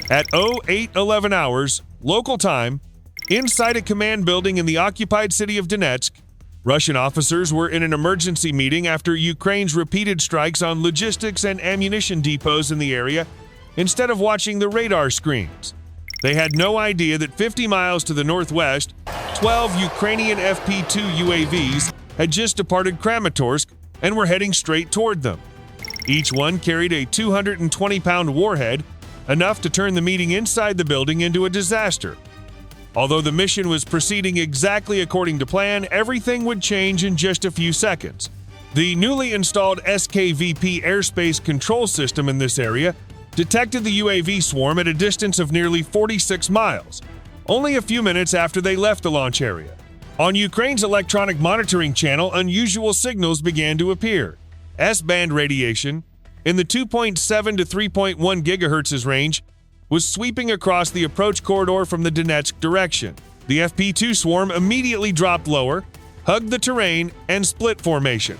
At 08:11 hours, local time, inside a command building in the occupied city of Donetsk, Russian officers were in an emergency meeting after Ukraine's repeated strikes on logistics and ammunition depots in the area instead of watching the radar screens. They had no idea that 50 miles to the northwest, 12 Ukrainian FP-2 UAVs had just departed Kramatorsk and were heading straight toward them. Each one carried a 220-pound warhead, enough to turn the meeting inside the building into a disaster. Although the mission was proceeding exactly according to plan, everything would change in just a few seconds. The newly installed SKVP airspace control system in this area detected the UAV swarm at a distance of nearly 46 miles, only a few minutes after they left the launch area. On Ukraine's electronic monitoring channel, unusual signals began to appear. S-band radiation, in the 2.7 to 3.1 gigahertz range, was sweeping across the approach corridor from the Donetsk direction. The FP-2 swarm immediately dropped lower, hugged the terrain, and split formation.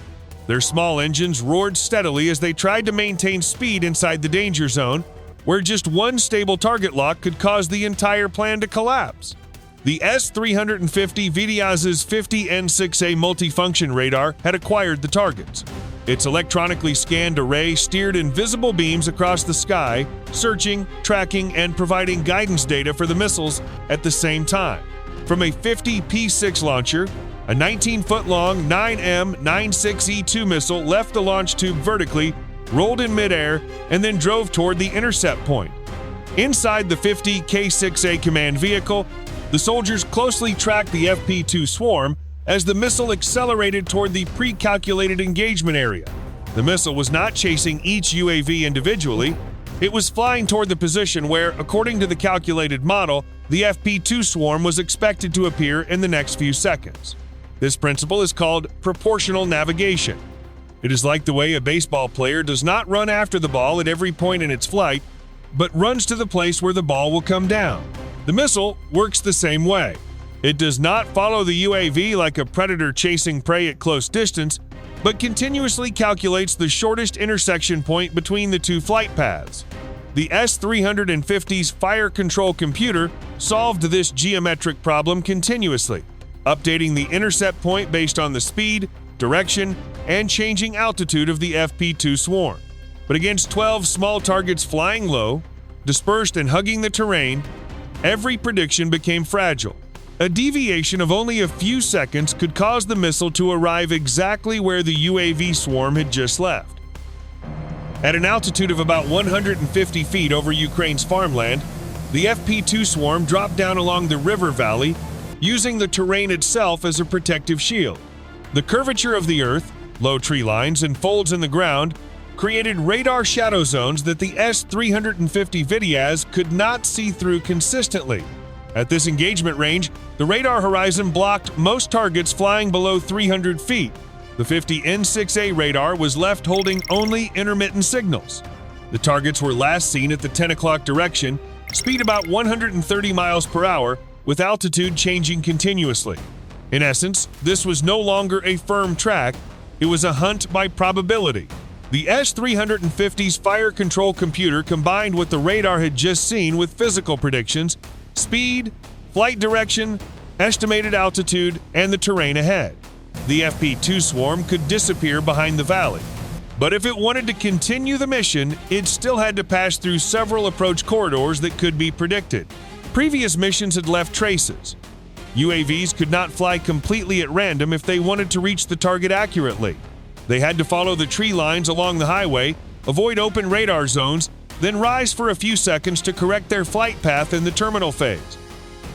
Their small engines roared steadily as they tried to maintain speed inside the danger zone, where just one stable target lock could cause the entire plan to collapse. The S-350 Vityaz's 50N6A multifunction radar had acquired the targets. Its electronically scanned array steered invisible beams across the sky, searching, tracking, and providing guidance data for the missiles at the same time. From a 50 P-6 launcher, a 19-foot-long 9M96E2 missile left the launch tube vertically, rolled in midair, and then drove toward the intercept point. Inside the 50 K-6A command vehicle, the soldiers closely tracked the FP-2 swarm as the missile accelerated toward the pre-calculated engagement area. The missile was not chasing each UAV individually. It was flying toward the position where, according to the calculated model, the FP-2 swarm was expected to appear in the next few seconds. This principle is called proportional navigation. It is like the way a baseball player does not run after the ball at every point in its flight, but runs to the place where the ball will come down. The missile works the same way. It does not follow the UAV like a predator chasing prey at close distance, but continuously calculates the shortest intersection point between the two flight paths. The S-350's fire control computer solved this geometric problem continuously, updating the intercept point based on the speed, direction, and changing altitude of the FP-2 swarm. But against 12 small targets flying low, dispersed and hugging the terrain, every prediction became fragile. A deviation of only a few seconds could cause the missile to arrive exactly where the UAV swarm had just left. At an altitude of about 150 feet over Ukraine's farmland, the FP-2 swarm dropped down along the river valley, using the terrain itself as a protective shield. The curvature of the earth, low tree lines, and folds in the ground created radar shadow zones that the S-350 Vityaz could not see through consistently. At this engagement range, the radar horizon blocked most targets flying below 300 feet. The 50N6A radar was left holding only intermittent signals. The targets were last seen at the 10 o'clock direction, speed about 130 miles per hour, with altitude changing continuously. In essence, this was no longer a firm track, it was a hunt by probability. The S-350's fire control computer combined what the radar had just seen with physical predictions, speed, flight direction, estimated altitude, and the terrain ahead. The FP-2 swarm could disappear behind the valley. But if it wanted to continue the mission, it still had to pass through several approach corridors that could be predicted. Previous missions had left traces. UAVs could not fly completely at random if they wanted to reach the target accurately. They had to follow the tree lines along the highway, avoid open radar zones, then rise for a few seconds to correct their flight path in the terminal phase.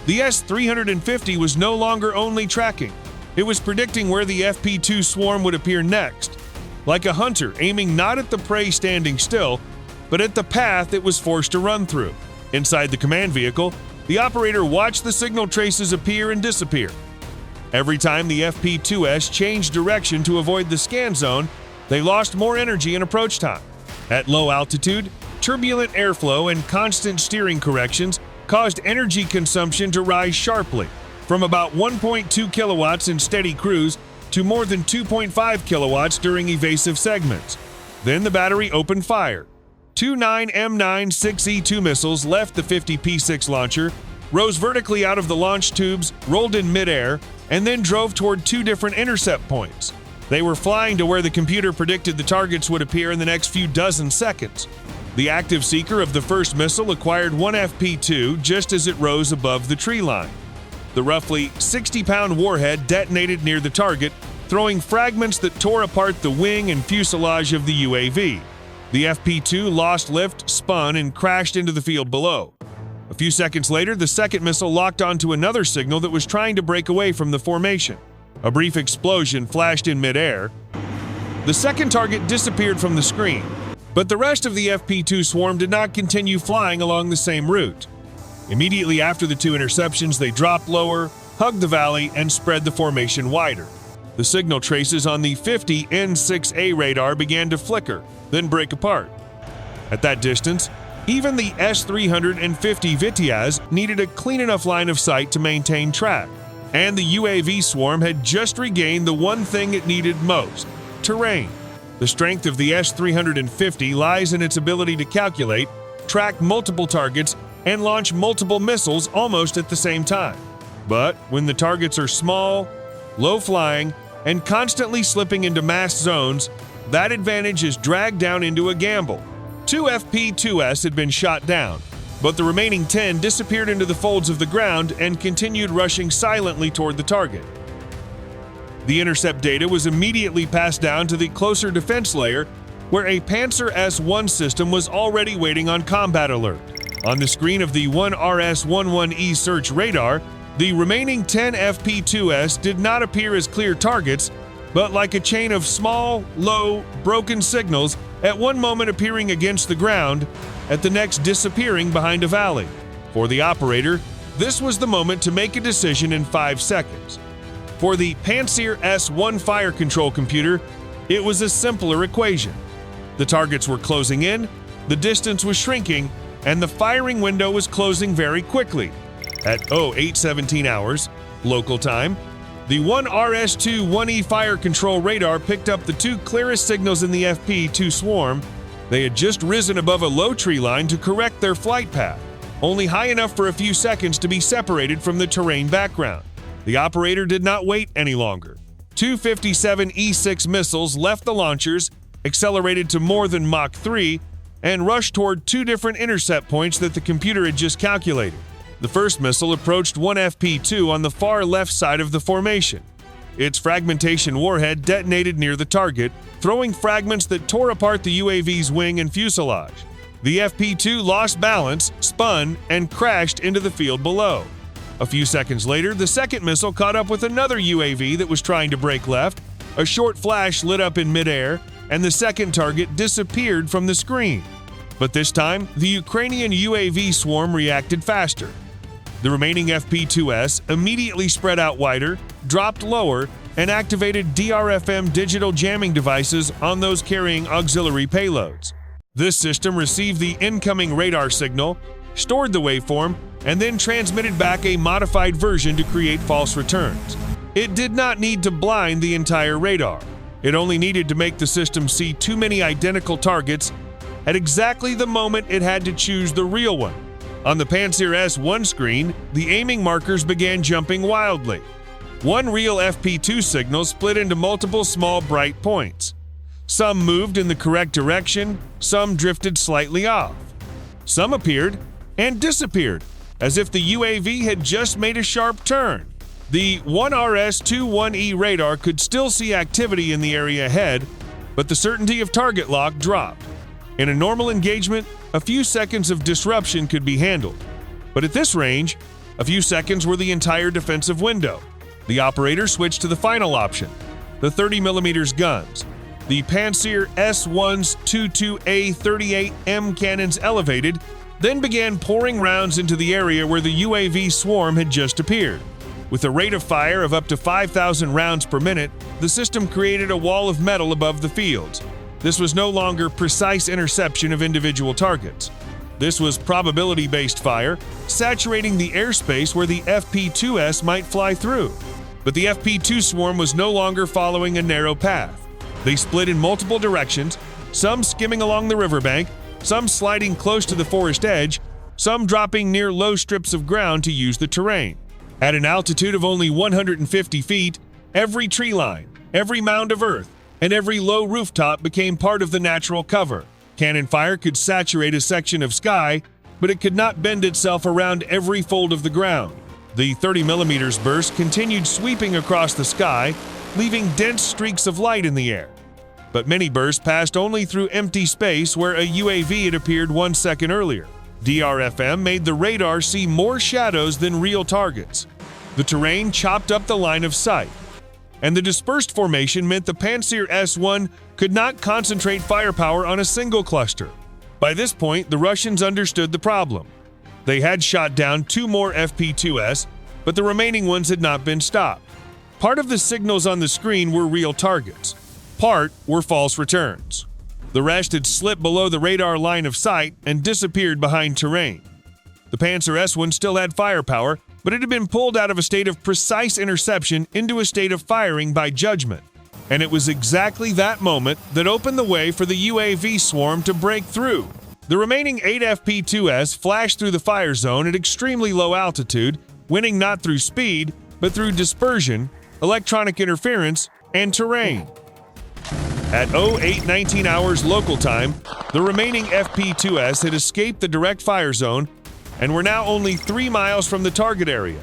The S-350 was no longer only tracking, it was predicting where the FP-2 swarm would appear next, like a hunter aiming not at the prey standing still, but at the path it was forced to run through. Inside the command vehicle, the operator watched the signal traces appear and disappear. Every time the FP-2S changed direction to avoid the scan zone, they lost more energy and approach time. At low altitude, turbulent airflow and constant steering corrections caused energy consumption to rise sharply, from about 1.2 kilowatts in steady cruise to more than 2.5 kilowatts during evasive segments. Then the battery opened fire. Two 9M96E2 missiles left the 50P6 launcher, rose vertically out of the launch tubes, rolled in midair, and then drove toward two different intercept points. They were flying to where the computer predicted the targets would appear in the next few dozen seconds. The active seeker of the first missile acquired one FP2 just as it rose above the tree line. The roughly 60-pound warhead detonated near the target, throwing fragments that tore apart the wing and fuselage of the UAV. The FP2 lost lift, spun, and crashed into the field below. A few seconds later, the second missile locked onto another signal that was trying to break away from the formation. A brief explosion flashed in midair. The second target disappeared from the screen, but the rest of the FP2 swarm did not continue flying along the same route. Immediately after the two interceptions, they dropped lower, hugged the valley, and spread the formation wider. The signal traces on the 50 N6A radar began to flicker, then break apart. At that distance, even the S-350 Vityaz needed a clean enough line of sight to maintain track, and the UAV swarm had just regained the one thing it needed most: terrain. The strength of the S-350 lies in its ability to calculate, track multiple targets, and launch multiple missiles almost at the same time. But when the targets are small, low-flying, and constantly slipping into mass zones, that advantage is dragged down into a gamble. Two FP2S had been shot down, but the remaining 10 disappeared into the folds of the ground and continued rushing silently toward the target. The intercept data was immediately passed down to the closer defense layer, where a Panzer S-1 system was already waiting on combat alert. On the screen of the 1RS-11E search radar, the remaining 10 FP2S did not appear as clear targets, but like a chain of small, low, broken signals, at one moment appearing against the ground, at the next disappearing behind a valley. For the operator, this was the moment to make a decision in 5 seconds. For the Panzer S-1 fire control computer, it was a simpler equation. The targets were closing in, the distance was shrinking, and the firing window was closing very quickly. At 0817 hours, local time, the 1RS-2-1E fire control radar picked up the two clearest signals in the FP2 swarm. They had just risen above a low tree line to correct their flight path, only high enough for a few seconds to be separated from the terrain background. The operator did not wait any longer. Two 57E6 missiles left the launchers, accelerated to more than Mach 3, and rushed toward two different intercept points that the computer had just calculated. The first missile approached one FP2 on the far left side of the formation. Its fragmentation warhead detonated near the target, throwing fragments that tore apart the UAV's wing and fuselage. The FP2 lost balance, spun, and crashed into the field below. A few seconds later, the second missile caught up with another UAV that was trying to break left. A short flash lit up in midair, and the second target disappeared from the screen. But this time, the Ukrainian UAV swarm reacted faster. The remaining FP2S immediately spread out wider, dropped lower, and activated DRFM digital jamming devices on those carrying auxiliary payloads. This system received the incoming radar signal, stored the waveform, and then transmitted back a modified version to create false returns. It did not need to blind the entire radar. It only needed to make the system see too many identical targets at exactly the moment it had to choose the real one. On the Panzer S-1 screen, the aiming markers began jumping wildly. One real FP2 signal split into multiple small bright points. Some moved in the correct direction, some drifted slightly off. Some appeared and disappeared, as if the UAV had just made a sharp turn. The 1RS-2-1E radar could still see activity in the area ahead, but the certainty of target lock dropped. In a normal engagement, a few seconds of disruption could be handled. But at this range, a few seconds were the entire defensive window. The operator switched to the final option, the 30mm guns. The Panzer S-1's 22A38M cannons elevated, then began pouring rounds into the area where the UAV swarm had just appeared. With a rate of fire of up to 5,000 rounds per minute, the system created a wall of metal above the fields. This was no longer precise interception of individual targets. This was probability-based fire, saturating the airspace where the FP2S might fly through. But the FP2 swarm was no longer following a narrow path. They split in multiple directions, some skimming along the riverbank, some sliding close to the forest edge, some dropping near low strips of ground to use the terrain. At an altitude of only 150 feet, every tree line, every mound of earth, and every low rooftop became part of the natural cover. Cannon fire could saturate a section of sky, but it could not bend itself around every fold of the ground. The 30mm burst continued sweeping across the sky, leaving dense streaks of light in the air. But many bursts passed only through empty space where a UAV had appeared 1 second earlier. DRFM made the radar see more shadows than real targets. The terrain chopped up the line of sight, and the dispersed formation meant the Pantsir S-1 could not concentrate firepower on a single cluster. By this point, the Russians understood the problem. They had shot down 2 more FP-2S, but the remaining ones had not been stopped. Part of the signals on the screen were real targets. Part were false returns. The rest had slipped below the radar line of sight and disappeared behind terrain. The Pantsir S-1 still had firepower, but it had been pulled out of a state of precise interception into a state of firing by judgment. And it was exactly that moment that opened the way for the UAV swarm to break through. The remaining 8 FP-2S flashed through the fire zone at extremely low altitude, winning not through speed, but through dispersion, electronic interference, and terrain. At 08:19 hours local time, the remaining FP-2S had escaped the direct fire zone and were now only 3 miles from the target area.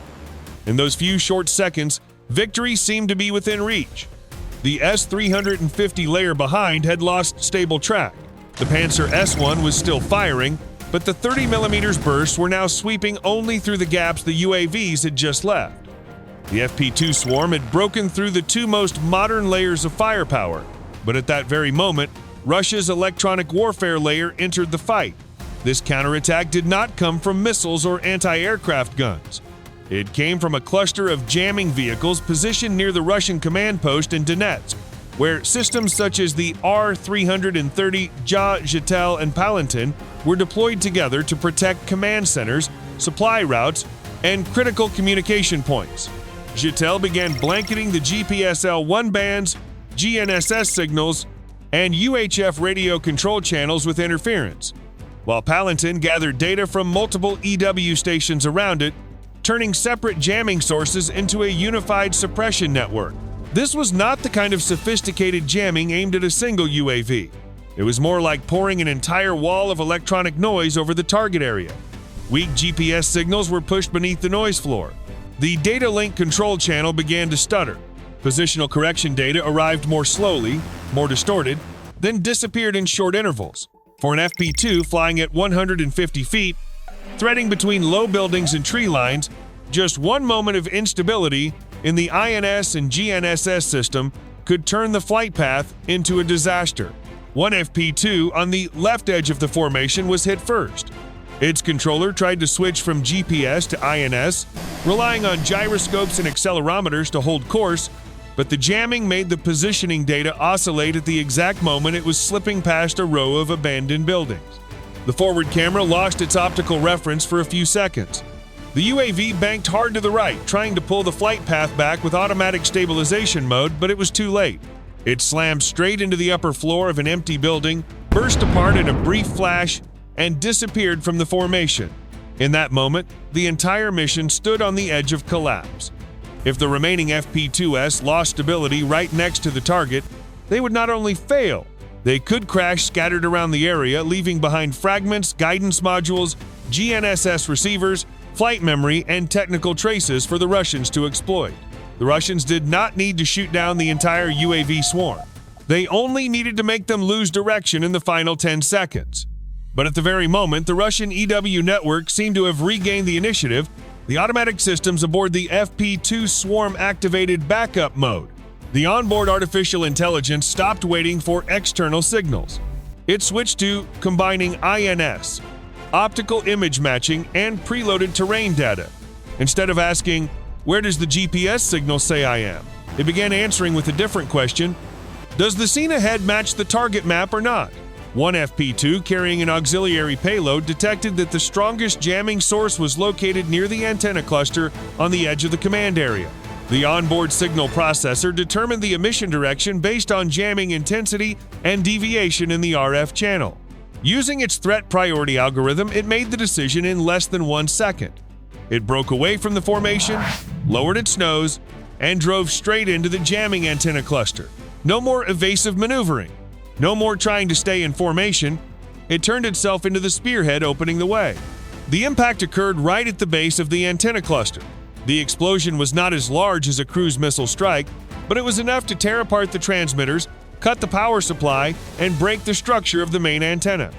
In those few short seconds, victory seemed to be within reach. The S-350 layer behind had lost stable track. The Pantsir S-1 was still firing, but the 30mm bursts were now sweeping only through the gaps the UAVs had just left. The FP-2 swarm had broken through the 2 most modern layers of firepower, but at that very moment, Russia's electronic warfare layer entered the fight. This counterattack did not come from missiles or anti-aircraft guns. It came from a cluster of jamming vehicles positioned near the Russian command post in Donetsk, where systems such as the R-330, Ja, Zhetel, and Palantin were deployed together to protect command centers, supply routes, and critical communication points. Zhetel began blanketing the GPS L1 bands, GNSS signals, and UHF radio control channels with interference, while Palantin gathered data from multiple EW stations around it, turning separate jamming sources into a unified suppression network. This was not the kind of sophisticated jamming aimed at a single UAV. It was more like pouring an entire wall of electronic noise over the target area. Weak GPS signals were pushed beneath the noise floor. The data link control channel began to stutter. Positional correction data arrived more slowly, more distorted, then disappeared in short intervals. For an FP-2 flying at 150 feet, threading between low buildings and tree lines, just one moment of instability in the INS and GNSS system could turn the flight path into a disaster. One FP-2 on the left edge of the formation was hit first. Its controller tried to switch from GPS to INS, relying on gyroscopes and accelerometers to hold course, but the jamming made the positioning data oscillate at the exact moment it was slipping past a row of abandoned buildings. The forward camera lost its optical reference for a few seconds. The UAV banked hard to the right, trying to pull the flight path back with automatic stabilization mode, but it was too late. It slammed straight into the upper floor of an empty building, burst apart in a brief flash, and disappeared from the formation. In that moment, the entire mission stood on the edge of collapse. If the remaining FP-2S lost stability right next to the target, they would not only fail, they could crash scattered around the area, leaving behind fragments, guidance modules, GNSS receivers, flight memory, and technical traces for the Russians to exploit. The Russians did not need to shoot down the entire UAV swarm. They only needed to make them lose direction in the final 10 seconds. But at the very moment the Russian EW network seemed to have regained the initiative, the automatic systems aboard the FP-2 swarm activated backup mode. The onboard artificial intelligence stopped waiting for external signals. It switched to combining INS, optical image matching, and preloaded terrain data. Instead of asking, "Where does the GPS signal say I am?" it began answering with a different question: "Does the scene ahead match the target map or not?" One FP-2 carrying an auxiliary payload detected that the strongest jamming source was located near the antenna cluster on the edge of the command area. The onboard signal processor determined the emission direction based on jamming intensity and deviation in the RF channel. Using its threat priority algorithm, it made the decision in less than 1 second. It broke away from the formation, lowered its nose, and drove straight into the jamming antenna cluster. No more evasive maneuvering. No more trying to stay in formation. It turned itself into the spearhead, opening the way. The impact occurred right at the base of the antenna cluster. The explosion was not as large as a cruise missile strike, but it was enough to tear apart the transmitters, cut the power supply, and break the structure of the main antenna.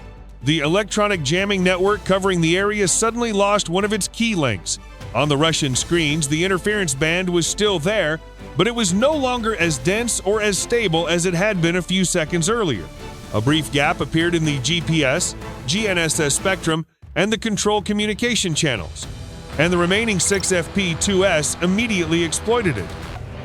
The electronic jamming network covering the area suddenly lost one of its key links. On the Russian screens, the interference band was still there, but it was no longer as dense or as stable as it had been a few seconds earlier. A brief gap appeared in the GPS, GNSS spectrum, and the control communication channels, and the remaining 6 FP2S immediately exploited it.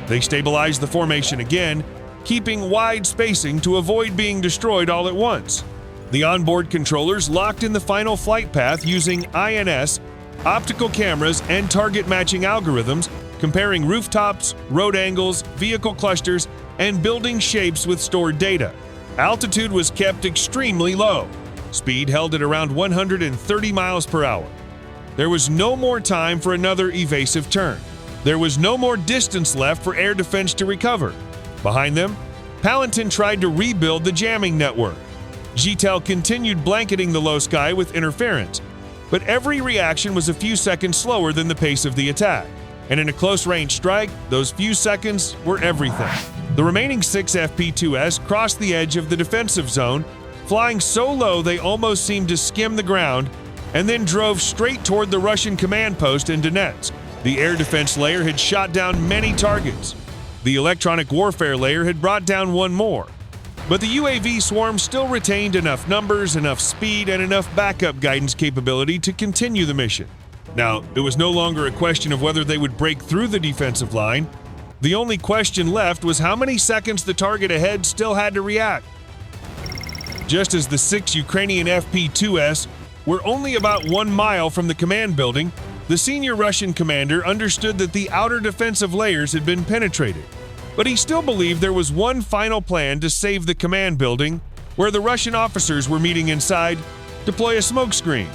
They stabilized the formation again, keeping wide spacing to avoid being destroyed all at once. The onboard controllers locked in the final flight path using INS, optical cameras, and target matching algorithms, comparing rooftops, road angles, vehicle clusters, and building shapes with stored data. Altitude was kept extremely low. Speed held at around 130 miles per hour. There was no more time for another evasive turn. There was no more distance left for air defense to recover. Behind them, Palantir tried to rebuild the jamming network. GTEL continued blanketing the low sky with interference, but every reaction was a few seconds slower than the pace of the attack. And in a close-range strike, those few seconds were everything. The remaining 6 FP2S crossed the edge of the defensive zone, flying so low they almost seemed to skim the ground, and then drove straight toward the Russian command post in Donetsk. The air defense layer had shot down many targets. The electronic warfare layer had brought down one more. But the UAV swarm still retained enough numbers, enough speed, and enough backup guidance capability to continue the mission. Now, it was no longer a question of whether they would break through the defensive line. The only question left was how many seconds the target ahead still had to react. Just as the 6 Ukrainian FP2S were only about 1 mile from the command building, the senior Russian commander understood that the outer defensive layers had been penetrated. But he still believed there was one final plan to save the command building, where the Russian officers were meeting inside: deploy a smokescreen.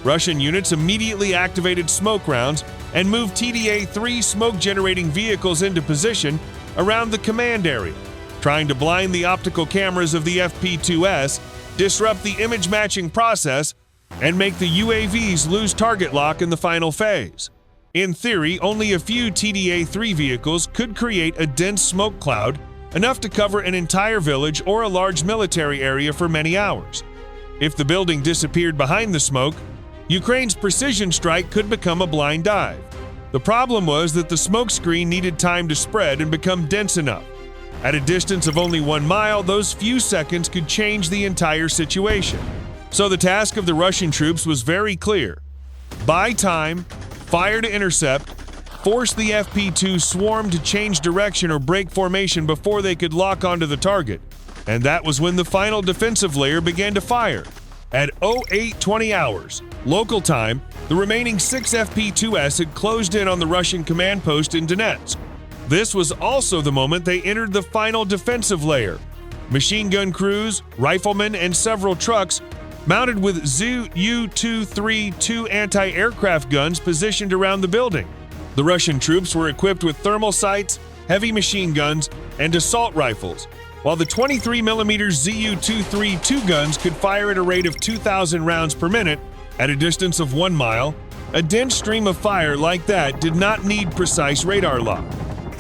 Russian units immediately activated smoke rounds and moved TDA-3 smoke-generating vehicles into position around the command area, trying to blind the optical cameras of the FP2S, disrupt the image matching process, and make the UAVs lose target lock in the final phase. In theory, only a few TDA-3 vehicles could create a dense smoke cloud, enough to cover an entire village or a large military area for many hours. If the building disappeared behind the smoke, Ukraine's precision strike could become a blind dive. The problem was that the smokescreen needed time to spread and become dense enough. At a distance of only 1 mile, those few seconds could change the entire situation. So the task of the Russian troops was very clear: buy time, fire to intercept, force the FP2 swarm to change direction or break formation before they could lock onto the target. And that was when the final defensive layer began to fire. At 08:20 hours, local time, the remaining 6 FP2S had closed in on the Russian command post in Donetsk. This was also the moment they entered the final defensive layer. Machine gun crews, riflemen, and several trucks mounted with Zu-232 anti-aircraft guns positioned around the building. The Russian troops were equipped with thermal sights, heavy machine guns, and assault rifles, while the 23mm Zu-232 guns could fire at a rate of 2,000 rounds per minute at a distance of 1 mile. A dense stream of fire like that did not need precise radar lock.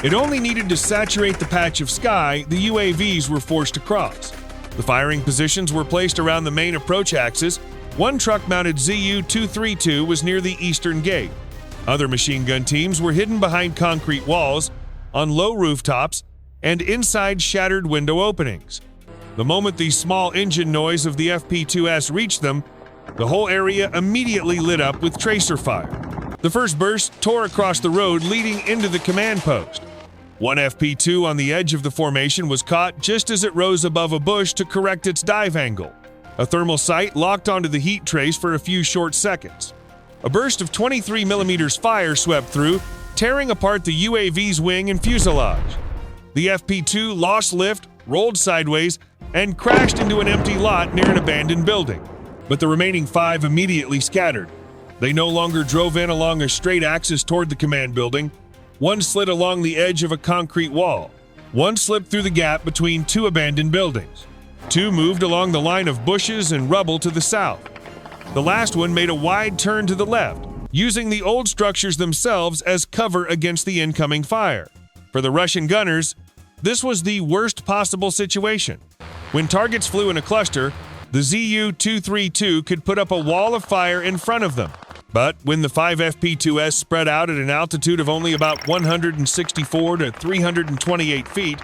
It only needed to saturate the patch of sky the UAVs were forced to cross. The firing positions were placed around the main approach axis. One truck-mounted Zu-232 was near the eastern gate. Other machine gun teams were hidden behind concrete walls, on low rooftops, and inside shattered window openings. The moment the small engine noise of the FP2S reached them, the whole area immediately lit up with tracer fire. The first burst tore across the road leading into the command post. One FP2 on the edge of the formation was caught just as it rose above a bush to correct its dive angle. A thermal sight locked onto the heat trace for a few short seconds. A burst of 23mm fire swept through, tearing apart the UAV's wing and fuselage. The FP2 lost lift, rolled sideways, and crashed into an empty lot near an abandoned building. But the remaining 5 immediately scattered. They no longer drove in along a straight axis toward the command building. One slid along the edge of a concrete wall. One slipped through the gap between 2 abandoned buildings. 2 moved along the line of bushes and rubble to the south. The last one made a wide turn to the left, using the old structures themselves as cover against the incoming fire. For the Russian gunners, this was the worst possible situation. When targets flew in a cluster, the Zu-232 could put up a wall of fire in front of them. But when the 5 FP2S spread out at an altitude of only about 164 to 328 feet,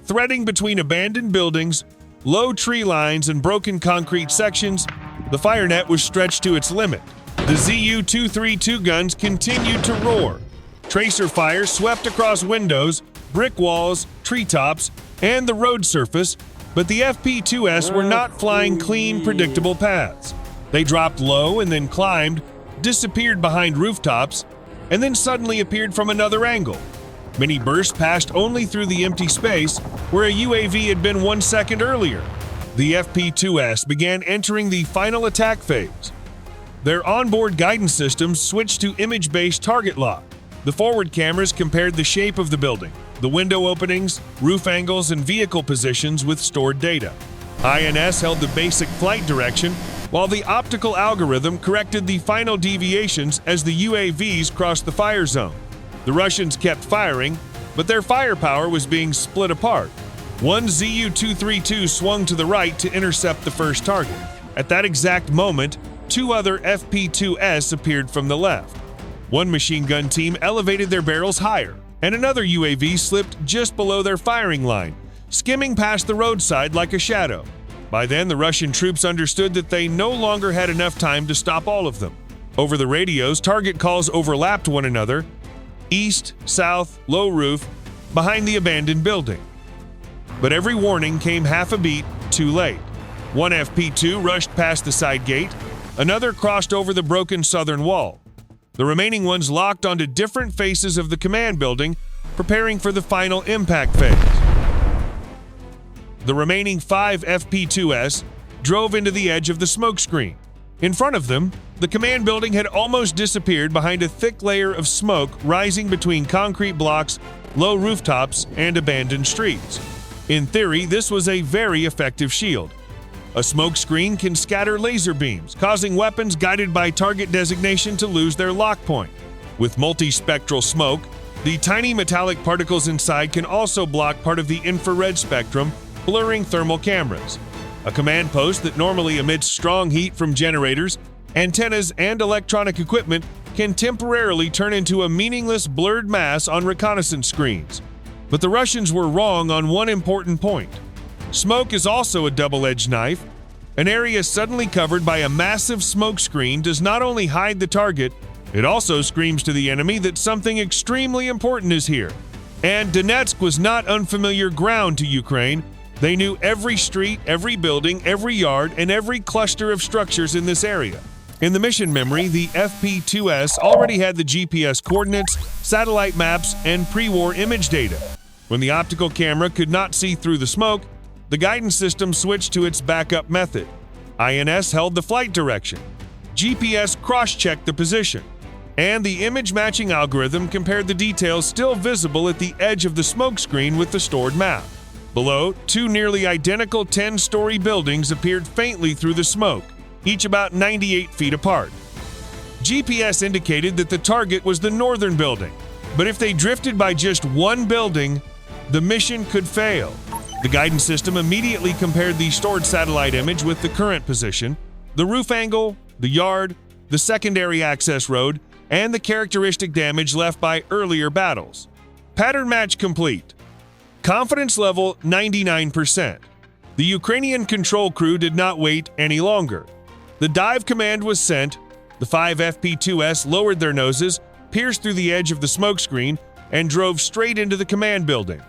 threading between abandoned buildings, low tree lines, and broken concrete sections, the fire net was stretched to its limit. The Zu-232 guns continued to roar. Tracer fire swept across windows, brick walls, treetops, and the road surface, but the FP2S were not flying clean, predictable paths. They dropped low and then climbed, disappeared behind rooftops, and then suddenly appeared from another angle. Many bursts passed only through the empty space where a UAV had been 1 second earlier. The FP2S began entering the final attack phase. Their onboard guidance systems switched to image-based target lock. The forward cameras compared the shape of the building, the window openings, roof angles, and vehicle positions with stored data. INS held the basic flight direction, while the optical algorithm corrected the final deviations as the UAVs crossed the fire zone. The Russians kept firing, but their firepower was being split apart. One Zu-232 swung to the right to intercept the first target. At that exact moment, 2 other FP2S appeared from the left. One machine gun team elevated their barrels higher, and another UAV slipped just below their firing line, skimming past the roadside like a shadow. By then, the Russian troops understood that they no longer had enough time to stop all of them. Over the radios, target calls overlapped one another: east, south, low roof, behind the abandoned building. But every warning came half a beat too late. One FP2 rushed past the side gate, another crossed over the broken southern wall. The remaining ones locked onto different faces of the command building, preparing for the final impact phase. The remaining 5 FP2S drove into the edge of the smoke screen. In front of them, the command building had almost disappeared behind a thick layer of smoke rising between concrete blocks, low rooftops, and abandoned streets. In theory, this was a very effective shield. A smoke screen can scatter laser beams, causing weapons guided by target designation to lose their lock point. With multispectral smoke, the tiny metallic particles inside can also block part of the infrared spectrum, blurring thermal cameras. A command post that normally emits strong heat from generators, antennas, and electronic equipment can temporarily turn into a meaningless blurred mass on reconnaissance screens. But the Russians were wrong on one important point. Smoke is also a double-edged knife. An area suddenly covered by a massive smoke screen does not only hide the target, it also screams to the enemy that something extremely important is here. And Donetsk was not unfamiliar ground to Ukraine. They knew every street, every building, every yard, and every cluster of structures in this area. In the mission memory, the FP2S already had the GPS coordinates, satellite maps, and pre-war image data. When the optical camera could not see through the smoke, the guidance system switched to its backup method. INS held the flight direction. GPS cross-checked the position. And the image-matching algorithm compared the details still visible at the edge of the smoke screen with the stored map. Below, 2 nearly identical 10-story buildings appeared faintly through the smoke, each about 98 feet apart. GPS indicated that the target was the northern building, but if they drifted by just one building, the mission could fail. The guidance system immediately compared the stored satellite image with the current position, the roof angle, the yard, the secondary access road, and the characteristic damage left by earlier battles. Pattern match complete. Confidence level 99%. The Ukrainian control crew did not wait any longer. The dive command was sent, the 5 FP2S lowered their noses, pierced through the edge of the smokescreen, and drove straight into the command building.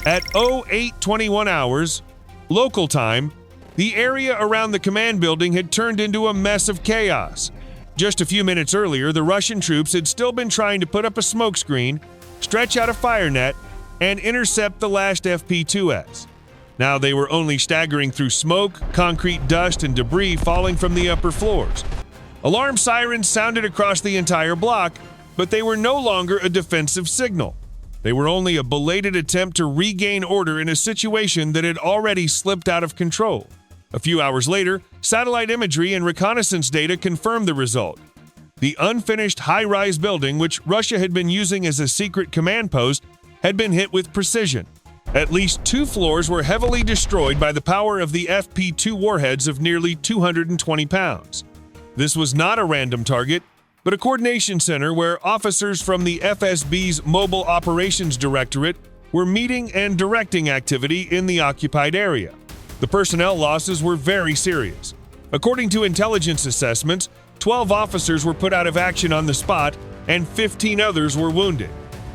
At 08:21 hours, local time, the area around the command building had turned into a mess of chaos. Just a few minutes earlier, the Russian troops had still been trying to put up a smokescreen, stretch out a fire net, and intercept the last FP-2S. Now they were only staggering through smoke, concrete dust, and debris falling from the upper floors. Alarm sirens sounded across the entire block, but they were no longer a defensive signal. They were only a belated attempt to regain order in a situation that had already slipped out of control. A few hours later, satellite imagery and reconnaissance data confirmed the result. The unfinished high-rise building, which Russia had been using as a secret command post, had been hit with precision. At least 2 floors were heavily destroyed by the power of the FP-2 warheads of nearly 220 pounds. This was not a random target, but a coordination center where officers from the FSB's Mobile Operations Directorate were meeting and directing activity in the occupied area. The personnel losses were very serious. According to intelligence assessments, 12 officers were put out of action on the spot and 15 others were wounded.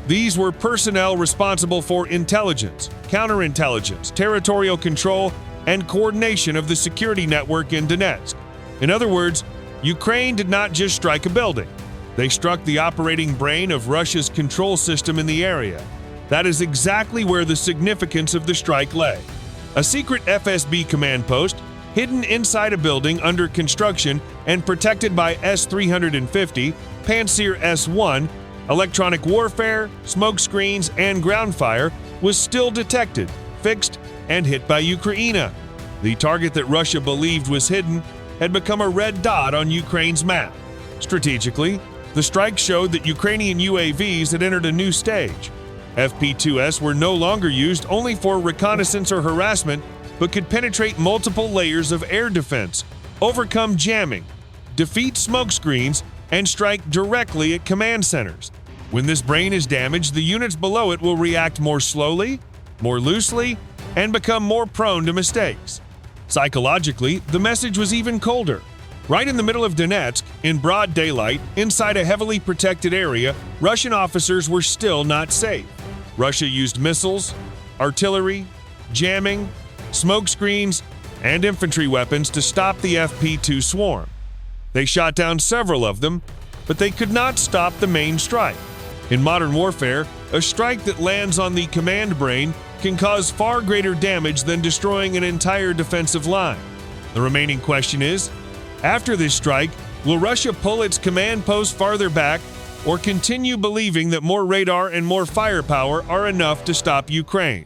These were personnel responsible for intelligence, counterintelligence, territorial control, and coordination of the security network in Donetsk. In other words, Ukraine did not just strike a building. They struck the operating brain of Russia's control system in the area. That is exactly where the significance of the strike lay. A secret FSB command post, hidden inside a building under construction and protected by S-350, Pantsir S-1, electronic warfare, smoke screens, and ground fire, was still detected, fixed, and hit by Ukraine. The target that Russia believed was hidden had become a red dot on Ukraine's map. Strategically, the strike showed that Ukrainian UAVs had entered a new stage. FP-2S were no longer used only for reconnaissance or harassment, but could penetrate multiple layers of air defense, overcome jamming, defeat smoke screens, and strike directly at command centers. When this brain is damaged, the units below it will react more slowly, more loosely, and become more prone to mistakes. Psychologically, the message was even colder. Right in the middle of Donetsk, in broad daylight, inside a heavily protected area, Russian officers were still not safe. Russia used missiles, artillery, jamming, smoke screens, and infantry weapons to stop the FP-2 swarm. They shot down several of them, but they could not stop the main strike. In modern warfare, a strike that lands on the command brain can cause far greater damage than destroying an entire defensive line. The remaining question is, after this strike, will Russia pull its command post farther back or continue believing that more radar and more firepower are enough to stop Ukraine?